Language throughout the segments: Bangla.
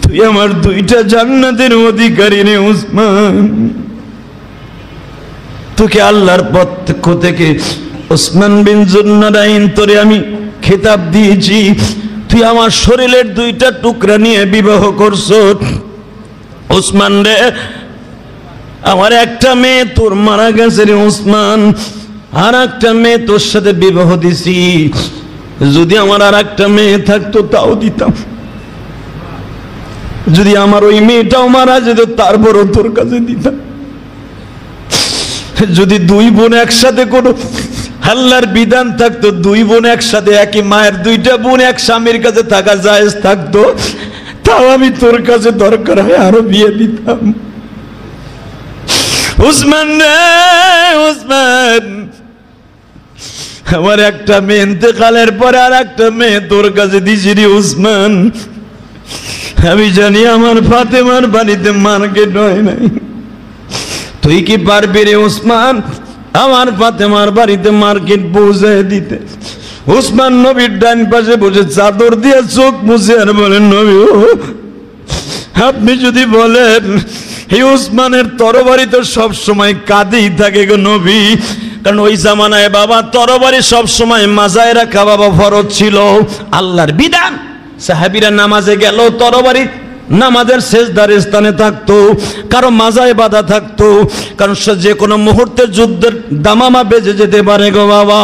তুই আমার দুইটা জান্নাতের অধিকারী রে উসমান। তোকে আল্লাহর পক্ষ থেকে উসমান বিন যুন্নারাইন তোরে আমি খেতাব দিয়েছি, তুই আমার শরীরের দুইটা টুকরা নিয়ে বিবাহ করছ। উসমান রে, আমার একটা মেয়ে তোর মারা গেছে রে উসমান, আর একটা মেয়ে তোর সাথে বিবাহ দিছি। যদি আমার আর একটা মেয়ে থাকতো তাও দিতাম, যদি আমার ওই মেয়েটাও মারা যেত তারপরও তোর কাছে দিতাম। যদি দুই বোন একসাথে কোনো আল্লাহর বিধান থাকতো, দুই বোন একসাথে একই মায়ের দুইটা বোন এক স্বামীর কাছে থাকা জায়েজ থাকতো, তাও আমি তোর কাছে দরকার হয় আরো বিয়ে দিতাম। উসমান রে উসমান, আমার একটা মেয়ে ইন্তেকালের পরে আর একটা মেয়ে তোর কাছে দিছি রে উসমান। আমি জানি আমার ফাতেমার বাড়িতে মার্কেট হয় নাই, তুই কি পারবি রে উসমান আমার ফাতেমার বাড়িতে মার্কেট পৌঁছায় দিতে? উসমান নবীর ডান পাশে বসে চাদর দিয়ে চোখ মুছে আর বলেন, নবী আপনি যদি বলেন এই উসমানের তরবারি তো সব সময় কাঁদেই থাকে গো নবী, কারণ ওই জামানায় বাবা তরবারি সব সময় মাজায় রাখা বাবা ফরজ ছিল, আল্লাহর বিধান। সাহাবীরা নামাজে গেল তরবারি নামাজের শেষদার স্থানে থাকতো, কারো মাজায় বাধা থাকতো, কারণ যে কোনো মুহূর্তে যুদ্ধের দামামা বেজে যেতে পারে গো বাবা।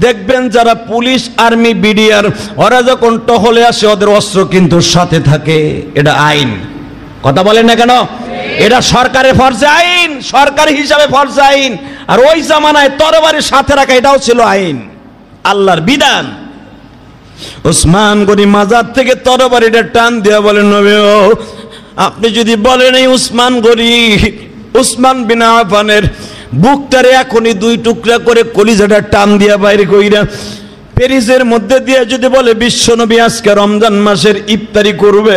দেখবেন যারা পুলিশ আর্মি বিডিআর ওরা যখন টহলে আসে ওদের অস্ত্র কিন্তু সাথে থাকে, এটা আইন। কথা বলেন না কেন? এটা সরকারের ফরজে আইন, সরকারি হিসাবে ফরজে আইন। আর ওই জামানায় তরবারির সাথে রাখা এটাও ছিল আইন, আল্লাহর বিধান। উসমান গনি মাজার থেকে তরবারিটা টান দিয়া বলেন, নবী আপনি যদি বলেন এই উসমান গনি উসমান বিন আফফানের বুকটারে এখনই দুই টুকরা করে কলিজাটা টান দিয়া বাইরে কইরা পেরিসের মধ্যে দিয়ে যদি বলে বিশ্বনবী আজকে রমজান মাসের ইফতারি করবে,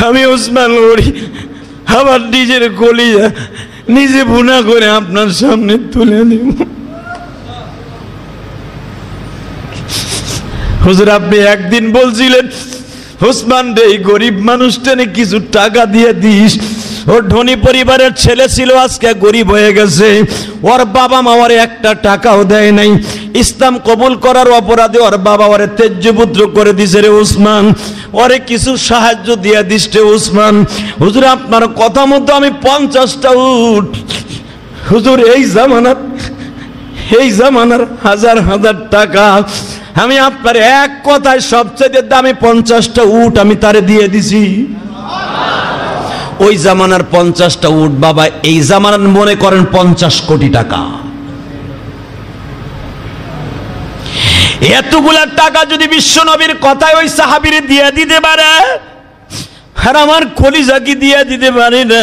আমি উসমান গনি আমার নিজের কলিজা নিজে ভুনা করে আপনার সামনে তুলে দেব। হুজুর আপনি একদিন বলছিলেন উসমান রে এই গরিব মানুষটাকে কিছু টাকা দিয়ে দিস, ওর ধনী পরিবারের ছেলে ছিল আজকে গরিব হয়ে গেছে, ওর বাবা মা ওরে একটা টাকাও দেয় নাই, ইসলাম কবুল করার অপরাধে ওর বাবা ওরে ত্যায্যপুত্র করে দিছে রে উসমান, ওরে কিছু সাহায্য দিয়ে দিস রে উসমান। হুজুর আপনার কথা মতো আমি 50টা উট, হুজুর এই জামানার হাজার হাজার টাকা আমি আপনার এক কথায় সবচেয়ে দামি 50টা উট আমি তারে দিয়ে দিছি। ওই জামানার 50টা উট বাবা এই জামানার মনে করেন 50 কোটি টাকা। এতগুলা টাকা যদি বিশ্ব নবীর কথায় ওই সাহাবীরে দিয়ে দিতে পারে, আর আমার কলিজা কি দিয়ে দিতে পারি না?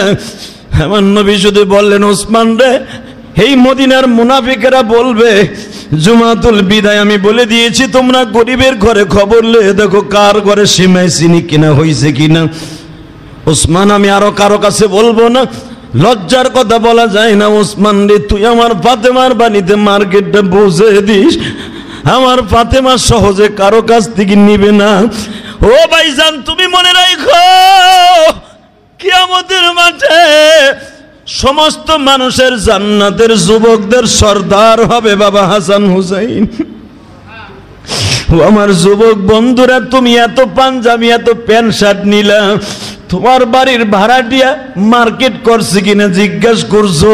আমার নবী শুধু বললেন উসমান রে এই মদিনার মুনাফিকেরা বলবে জুমাতুল বিদায় আমি বলে দিয়েছি তোমরা গরিবের ঘরে খবর লয়ে দেখো কার ঘরে সিমাই চিনি কিনা হয়েছে কিনা। উসমান আমি আরো কারো কাছে বলবো না, লজ্জার কথা বলা যায় না। উসমান রে তুই আমার ফাতেমার বাড়িতে মার্কেটটা পৌঁছে দিস, আমার ফাতেমা সহজে কারো কাছ থেকে নিবে না। ও ভাইজান তুমি মনে রাখো কিয়ামতের মাঠে সমস্ত মানুষের জান্নাতের যুবকদের সর্দার হবে বাবা হাসান হুসাইন। ও আমার যুবক বন্ধুরা তুমি এত পাঞ্জাবি এত প্যান্ট শার্ট নিলা, তোমার বাড়ির ভাড়াটিয়া মার্কেট করছে কিনা জিজ্ঞাসা করছো,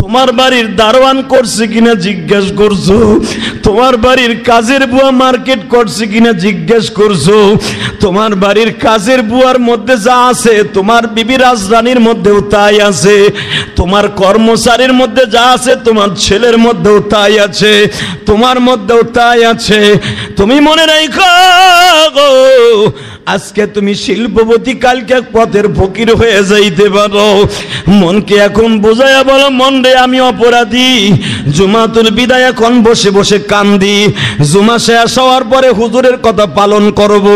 তোমার বাড়ির দারোয়ান করছে কিনা জিজ্ঞাসা করছো, তোমার বাড়ির কাজের বুয়া মার্কেট করছে কিনা জিজ্ঞাসা করছো, তোমার বাড়ির কাজের বুয়ার মধ্যে যা আছে তোমার বিবি রাজরানীর মধ্যেও তাই আছে, তোমার কর্মচারীর মধ্যে যা আছে তোমার ছেলের মধ্যেও তাই আছে, তোমার মধ্যেও তাই আছে। তুমি মনে রাখো আজকে তুমি শিল্পপতি কালকে পথের ফকির হয়ে যাইতে পারো। মনকে এখন বোঝায়া বলো মন রে আমি অপরাধী, জুমাতুল বিদায় এখন বসে বসে কান্দি, জুমা শেষ হওয়ার পরে হুজুরের কথা পালন করব,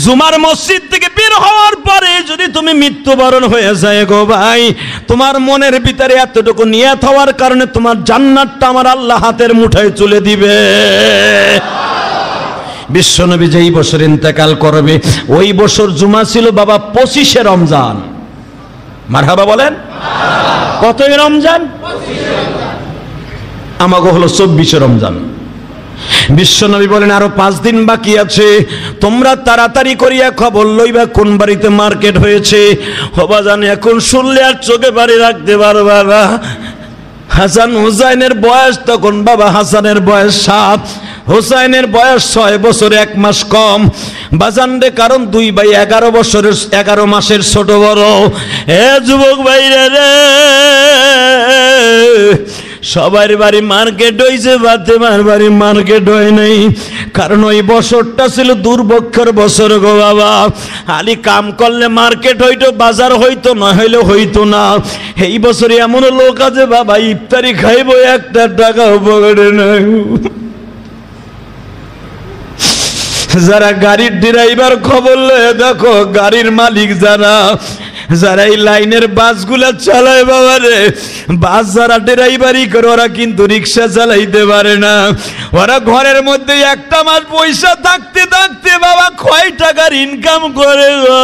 জুমার মসজিদ থেকে বের হওয়ার পরে যদি তুমি মৃত্যুবরণ হয়ে যায় গো ভাই, তোমার মনের ভিতরে এতটুকু নিয়ত হওয়ার কারণে তোমার জান্নাতটা আমার আল্লাহ হাতের মুঠায় তুলে দিবে। বিশ্বনবী যেই বছর ইন্তেকাল করবে ওই বছর জুমা ছিল বাবা 25শে রমজান। মারহাবা বলেন। কতই রমজান? আমাকে হলো 24শে রমজান। বিশ্বনবী বলেন আরো 5 দিন বাকি আছে, তোমরা তাড়াতাড়ি করিয়া খবর লইবা কোন বাড়িতে মার্কেট হয়েছে। হবা জানি এখন শুনলে আর চোখে বাড়ি রাখতে পারবা না। হাসান হুসাইনের বয়স তখন বাবা হাসানের বয়স 7, হুসাইনের বয়স 6 বছর 1 মাস কম। বাজান রে, কারণ 2 ভাই 11 মাসের ছোট বড়। এ যুবক ভাইরা রে, সবার বাড়ি মার্কেট হয়েছে, ফাতেমার বাড়ি মার্কেট হয় নাই। কারণ ওই বছরটা ছিল দুর্ভিক্ষের বছর গো বাবা। আলী কাম করলে মার্কেট হইতো, বাজার হইতো, না হইলে হইতো না। এই বছরে এমন লোক আছে বাবা ইফতারি খাইব 1 টাকাও পকেটে নাই। যারা গাড়ির ড্রাইভার খবর লয়ে দেখো, গাড়ির মালিক যারা এই লাইনের বাসগুলা চালায় বাবা রে, বাস যারা ড্রাইভারি করে ওরা কিন্তু রিক্সা চালাইতে পারে না। ওরা ঘরের মধ্যে একটা মাস পয়সা থাকতে থাকতে বাবা কয় টাকার ইনকাম করে গো।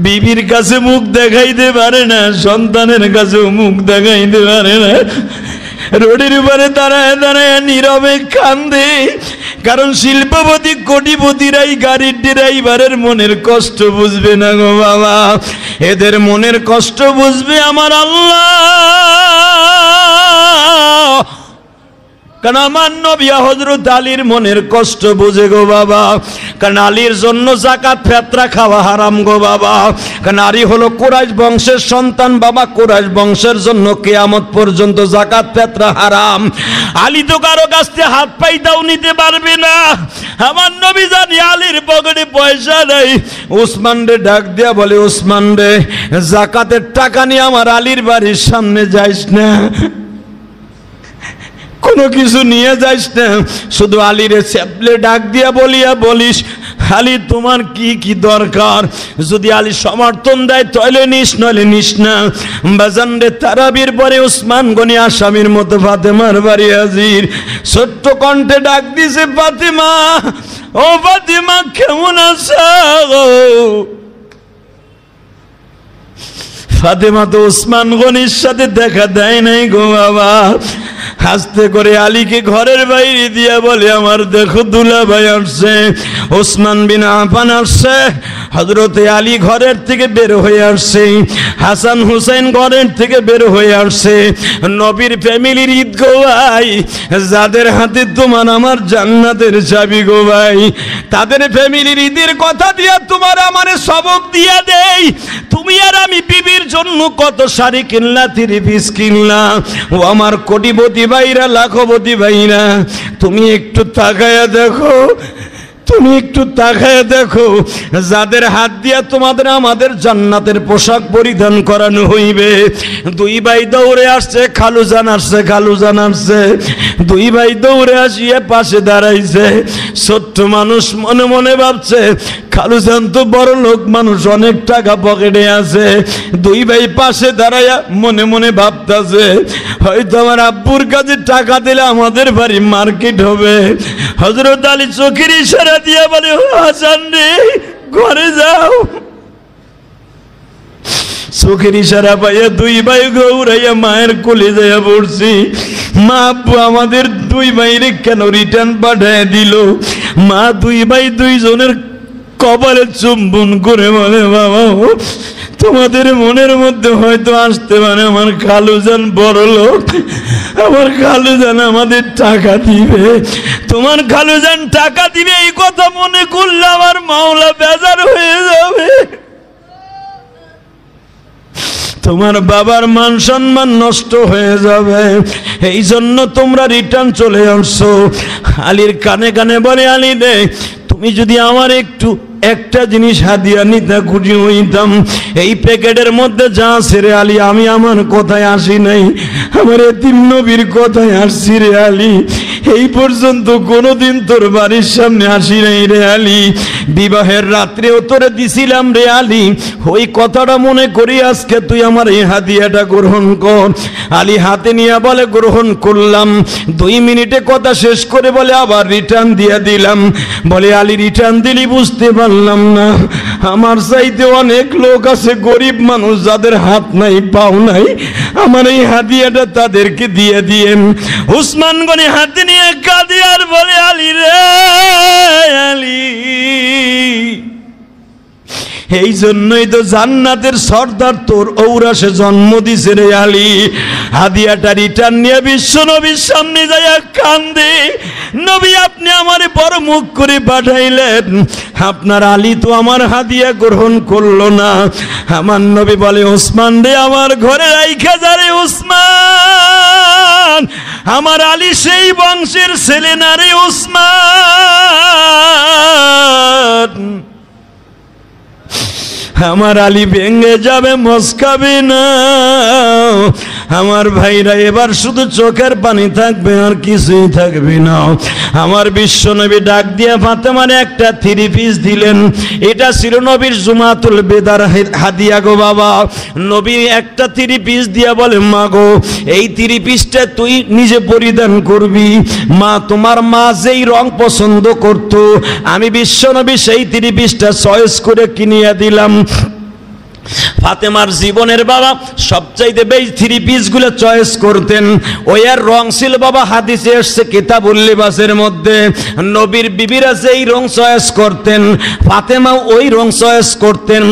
বিবির কাছে মুখ দেখাইতে পারে না, সন্তানের কাছেও মুখ দেখাইতে পারে না। রোডের উপরে দাঁড়ায় দাঁড়ায় নীরবে কান্দে। কারণ শিল্পপতি কোটিপতিরাই গাড়ির ড্রাইভারের মনের কষ্ট বুঝবে না গো বাবা, এদের মনের কষ্ট বুঝবে আমার আল্লাহ। কারণ আমার নবী হযরত আলীর মনের কষ্ট বুঝে গো বাবা। কারণ আলীর জন্য যাকাত ফিতরা খাওয়া হারাম গো বাবা। কারণ আলী হলো কুরাইশ বংশের সন্তান বাবা, কুরাইশ বংশের জন্য কিয়ামত পর্যন্ত যাকাত ফিতরা হারাম। আলী তো কারো কাছ থেকে হাত পাইতাও নিতে পারবে না। আমার নবী জানি আলীর পকেটে পয়সা নেই। উসমান রে ডাক দিয়া বলে, উসমান রে, যাকাতের টাকা নিয়ে আমার আলীর বাড়ির সামনে যাইস না, কোনো কিছু নিয়ে যাইস না। শুধু আলীরে চেপলে ডাক দিয়া বলিস, আলী তোমার কি কি দরকার, যদি আলী সমর্থন দেয় তাহলে নিস, নইলে নিস না। বাজান রে, তারাবির পরে উসমান গনি আসামির মতো ফাতেমার বাড়ি হাজির। ছোট্ট কণ্ঠে ডাক দিছে, ফাতেমা, ও ফাতেমা কেমন আছো? ফাতেমা তো উসমান গনির সাথে দেখা দেয় নাই গো বাবা। হাসতে করে আলীকে ঘরের বাইরে দিয়া বলে, আমার দেখো দুলাভাই আসছে, ওসমান বিন আফফান আসছে। হযরতে আলী ঘরের থেকে বের হয়ে আসছে, হাসান হুসাইন ঘরের থেকে বের হয়ে আসছে। নবীর ফ্যামিলির ঈদ গো ভাই, যাদের হাতে তোমার আমার জান্নাতের চাবি গো ভাই, তাদের ফ্যামিলির ঈদের কথা দিয়া তোমার আমার সবক দিয়া দেই। তুমি আর আমি বিবির জন্য কত শাড়ি কিনলা, 3 পিস কিনলা। ও আমার কোটিপতি ভাইরা, লাখপতি ভাইরা, তুমি একটু তাকায়া দেখো, তুমি একটু তাকায় দেখো, যাদের হাত দিয়া তোমাদের আমাদের জান্নাতের পোশাক পরিধান করানো হইবে। 2 ভাই দৌড়ে আসছে, খালুজান আসছে, খালুজান আসছে। 2 ভাই দৌড়ে আসিয়ে পাশে দাঁড়াইছে। ছোট্ট মানুষ মনে মনে ভাবছে, খালুজান তো বড় লোক মানুষ, অনেক টাকা পকেটে আছে। 2 ভাই পাশে দাঁড়াইয়া মনে মনে ভাবতেছে, হয়তো আমার আব্বুর কাছে টাকা দিলে আমাদের বাড়ি মার্কেট হবে। হযরত আলী চোখের ইশারা দিয়া বলে, হাসান রে, ঘরে যাও। চোখের ইশারা পাইয়া 2 ভাই গৌরাইয়া মায়ের কোলে যাইয়া পড়ছি। মা, আব্বু আমাদের 2 ভাইরে কেন রিটার্ন পাঠায় দিল? মা 2 ভাই 2 জনের কপালে চুম্বন করে বলে, বাবা, তোমাদের মনের মধ্যে হয়তো আসতে পারে আমার খালুজান বড় লোক, আমার খালুজান আমাদের টাকা দিবে, তোমার খালুজান টাকা দিবে, এই কথা মনে করলে আমার মাওলা বেজার হয়ে যাবে। তোমার বাবার মান সম্মান নষ্ট হয়ে যাবে, এই জন্য তোমরা রিটার্ন চলে আসছো। আলীর কানে কানে বলে, আলী রে, তুমি যদি আমার একটু একটা জিনিস হাদিয়া নিতে খুশি হইতাম। এই প্যাকেটের মধ্যে যা আছে রে আলী, আমি আমার কথায় আসি নাই, আমার এতিম নবীর কথায় আসছি রে আলী। এই পর্যন্ত কোনোদিন তোর বাড়ির সামনে আসি নাই রে আলী, বিবাহের রাত্রেও তোরে দিছিলাম রে আলী, ওই কথাটা মনে করি আজকে তুই আমার এই হাদিয়াটা গ্রহণ কর। আলী হাতে নিয়ে বলে গ্রহণ করলাম। 2 মিনিটে কথা শেষ করে বলে আবার রিটার্ন দিয়ে দিলাম। বলে আলী রিটার্ন দিলি বুঝতে পারলাম না, আমার চাইতে অনেক লোক আছে গরিব মানুষ যাদের হাত নাই পাও নাই, আমার এই হাদিয়াটা তাদেরকে দিয়ে দিয়েন। উসমান গনি হাতে নিয়ে কাঁদে আর বলে আলী রে আলী, এই জন্যই তো জান্নাতের সর্দার তোর ঔরাসে জন্ম দিছে রে আলী। হাদিয়াটা রিটার্ন নিয়ে বিশ্ব নবীর সামনে যাইয়া কান্দে, নবী আপনি আমারে বড় মুখ করে পাঠাইলেন, আপনার আলী তো আমার হাদিয়া গ্রহণ করলো না। আমার নবী বলে ওসমান রে আমার ঘরে রাইখা যা রে ওসমান, আমার আলী সেই বংশের ছেলে না রে ওসমান, আমার আলী ভেঙে যাবে মস্কাবে না। আমার ভাইরা এবার শুধু চোখের পানি থাকবে আর কিছুই থাকবে না। আমার বিশ্ব নবী ডাক দিয়ে ফাতেমার একটা 3 পিস দিলেন, এটা ছিল নবীর জুমাতুল বেদার হাদিয়া গো বাবা। নবী একটা 3 পিস দিয়া বলে মা গো এই 3 পিসটা তুই নিজে পরিধান করবি, মা তোমার মা যেই রং পছন্দ করত আমি বিশ্ব নবী সেই 3 পিসটা চয়েস করে কিনিয়ে দিলাম। ফাতেমার জীবনের বাবা সবচাইতে বেশি 3 পিসগুলো চয়েস করতেন, ওই আর রং ছিল বাবা হাদিসে এসেছে কিতাবুল লিবাসের মধ্যে, নবীর বিবিরা যেই রং চয়েস করতেন ফাতেমা ওই রং চয়েস করতেন।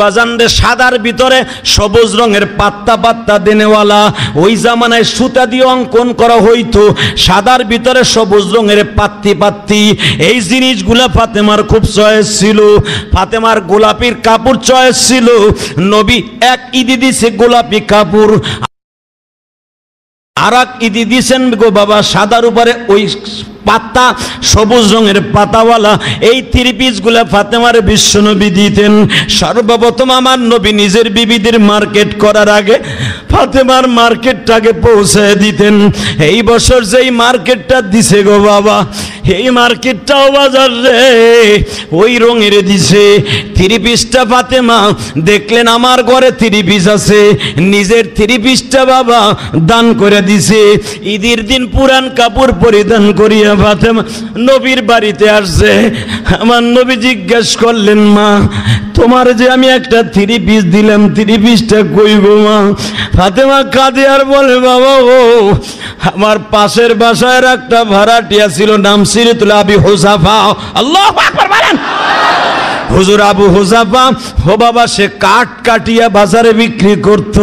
বাজানরে সাদার ভিতরে সবুজ রঙের পাত্তা পাত্তা দেনেওয়ালা, ওই জামানায় সুতা দিয়ে অঙ্কন করা হইতো, সাদার ভিতরে সবুজ রঙের পাত্তি পাত্তি, এই জিনিসগুলা ফাতেমার খুব চয়েস ছিল। ফাতেমার গোলাপির কাপড় চয়েস ছিল, নবী এক ঈদে দিছে গোলাপি কাপড়, আর এক ঈদে দিছেন গো বাবা সাদার উপরে ওই পাতা সবুজ রঙের পাতাওয়ালা। এই 3 পিসগুলা ফাতেমার বিশ্ব নবী দিতেন। সর্বপ্রথম আমার নবী নিজের বিবিদের মার্কেট করার আগে ফাতেমার মার্কেটটাকে পৌঁছায় দিতেন। এই বছর যেই মার্কেটটা দিছে গো বাবা, এই মার্কেটটাও বাজার রে ওই রঙের দিছে। 3 পিসটা ফাতেমা দেখলেন আমার ঘরে 3 পিস আছে, নিজের 3 পিসটা বাবা দান করে দিছে। ঈদের দিন পুরান কাপড় পরিধান করিয়া ফাতেমা নবীর বাড়িতে আসছে। আমার নবী জিজ্ঞেস করলেন মা তোমার যে আমি একটা 3 পিস দিলাম 3 পিসটা কই গো মা? ফাতেমা কাঁদে আর বলে বাবা ও আমার পাশের বাসায় একটা ভাড়াটিয়া ছিল, নাম সিরাতুল আবি হুযাফা। আল্লাহু আকবার বলেন। হুজুর আবু হুযাফা ও বাবা সে কাঠ কাটিয়া বাজারে বিক্রি করত।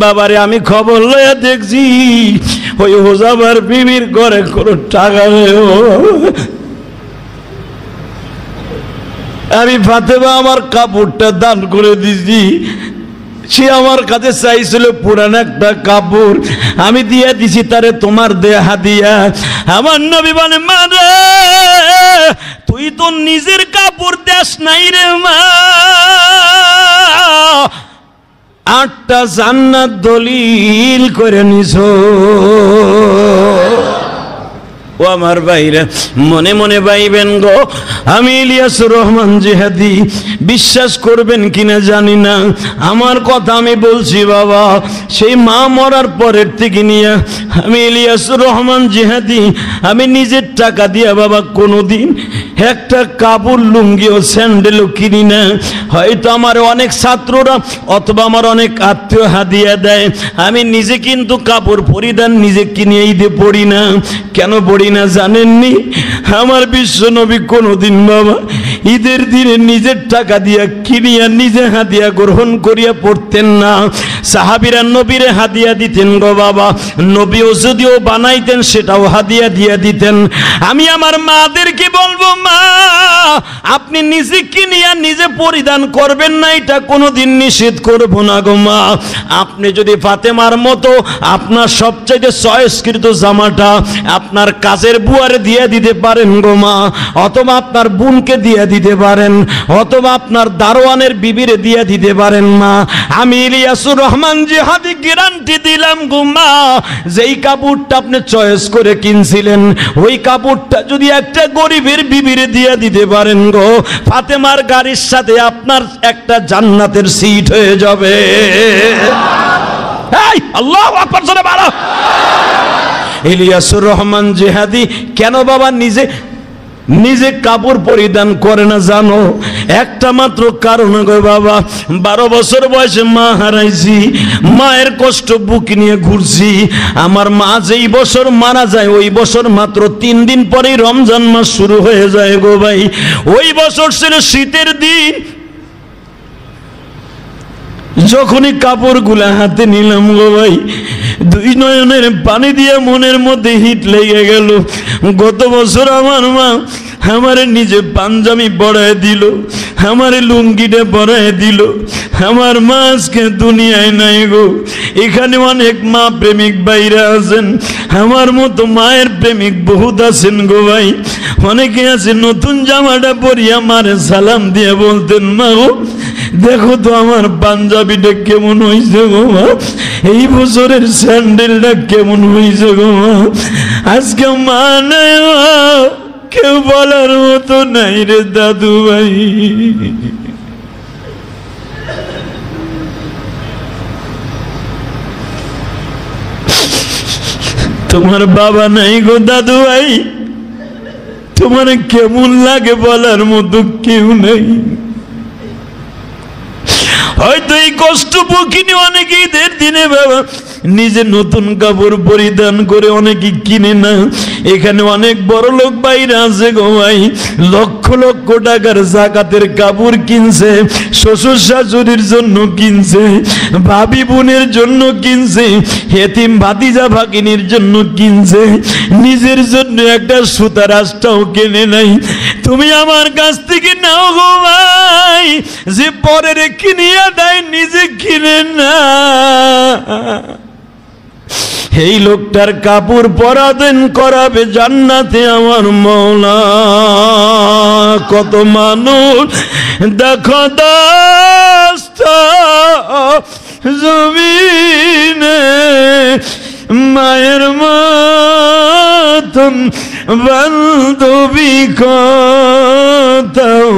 বাবারে আমি খবর লইয়া দেখছি ওই হুযাফার বিবির ঘরে কোনো টাকা নেই। আমি ফাতেমা আমার কাপড়টা দান করে দিছি, সে আমার কাছে চাইছিল পুরান একটা কাপড়, আমি দিয়ে দিছি তারে তোমার দেয়া হাদিয়া। আমার নবী বলে মা রে তুই তো নিজের কাপড় দেশ নাই রে মা, 8টা জান্নাত দলিল করে নিছো। ও আমার ভাইরা মনে মনে ভাইবেন গো আমি ইলিয়াসুর রহমান জিহাদি, বিশ্বাস করবেন কিনা জানি না আমার কথা আমি বলছি বাবা। সেই মা মরার পরের থেকে নিয়ে আমি ইলিয়াসুর রহমান জিহাদি আমি নিজের টাকা দিয়ে বাবা কোনোদিন একটা কাপড় লুঙ্গি ও স্যান্ডেলও কিনি না। হয়তো আমার অনেক ছাত্ররা অথবা আমার অনেক আত্মীয় হাদিয়া দেয়, আমি নিজে কিন্তু কাপড় পরিধান নিজে কিনে ঈদে পড়ি না। কেন পড়ি না জানেননি? আমার বিশ্ব নবী কোনোদিন বাবা ঈদের দিনে নিজের টাকা দিয়া কিনিয়া নিজে হাদিয়া গ্রহণ করিয়া পড়তেন না। সাহাবীরা নবীরে হাদিয়া দিতেন গো বাবা, নবীও যদিও বানাইতেন সেটাও হাদিয়া দিয়া দিতেন। আমি আমার মাদেরকে বলবো মা আপনি নিজে কিনিয়া নিজে পরিধান করবেন না, এটা কোনোদিন নিষেধ করব না গো মা। আপনি যদি ফাতেমার মতো আপনার সবচাইতে চয়েসকৃত জামাটা আপনি আপনার কাজের বুয়ারে দিয়ে দিতে পারেন গো মা, অথবা আপনার বোনকে দিয়ে দিতে পারেন, অথবা আপনার দারোয়ানের বিবিরে দিয়ে দিতে পারেন মা। আমি ইলিয়াসুর রহমান জিহাদি গ্যারান্টি দিলাম গো মা, যেই কাপড়টা আপনি চয়েস করে কিনছিলেন ওই কাপড়টা যদি একটা গরিবের বিবিরে দিয়ে দিতে পারেন গো, ফাতেমার গাড়ির সাথে আপনার একটা জান্নাতের সিট হয়ে যাবে। এই আল্লাহু আকবার জোরে বলো। ইলিয়াসুর রহমান জিহাদি কেন বাবা নিজে কাপড় পরিধান করে না জানো? একটা মাত্র কারণ গো বাবা, 12 বছর বয়সে মা হারাইছি, মায়ের কষ্ট বুক নিয়ে ঘুরছি। আমার মা যেই বছর মারা যায় ওই বছর মাত্র 3 দিন পরেই রমজান মাস শুরু হয়ে যায় গো ভাই। ওই বছর ছিল শীতের দিন। যখনই কাপড়গুলা হাতে নিলাম গো ভাই, 2 নয়নের পানি দিয়ে মনের মধ্যে হিট লেগে গেল। গত বছর আমার মা আমারে নিজে পাঞ্জাবি পরায় দিল, আমারে লুঙ্গিটা পরায় দিল। আমার মা আজকে দুনিয়ায় নাই গো। এখানে অনেক মা প্রেমিক বাইরে আছেন, আমার মতো মায়ের প্রেমিক বহুত আছেন গো ভাই। অনেকে আছে নতুন জামাটা পরিয়া মারে সালাম দিয়ে বলতেন, মা গো দেখো তো আমার পাঞ্জাবিটা কেমন হয়েছে গো মা, এই বছরের স্যান্ডেলটা কেমন হয়েছে গো মা। আজকে মা নাই, কেউ বলার মতো নাই রে দাদু ভাই। তোমার বাবা নাই গো দাদু ভাই, তোমার কেমন লাগে বলার মতো কেউ নেই। হয়তো এই কষ্ট বুকিনি অনেকে ঈদের দিনে বাবা নিজে নতুন কাপড় পরিধান করে অনেকে কিনে না। এখানে অনেক বড় লোক বাইরে আছে গো ভাই, লক্ষ লক্ষ টাকার জাকাতের কাপড় কিনছে, শ্বশুর শাশুড়ির জন্য কিনছে, ভাবি বোনের জন্য কিনছে, এতিম ভাতিজা ভাগিনীর জন্য কিনছে, নিজের জন্য একটা সুতার আঁশটাও কেনে নাই। তুমি আমার কাছ থেকে নাও গো ভাই, যে পরের কিনিয়া দেয় নিজে কিনে না। এই লোকটার কাপড় পরাদেন করাবে জান্নাতে আমার মওলা। কত মানুষ দেখো দোস্ত জমিনে মায়ের মতন বান্ধবী কোথাও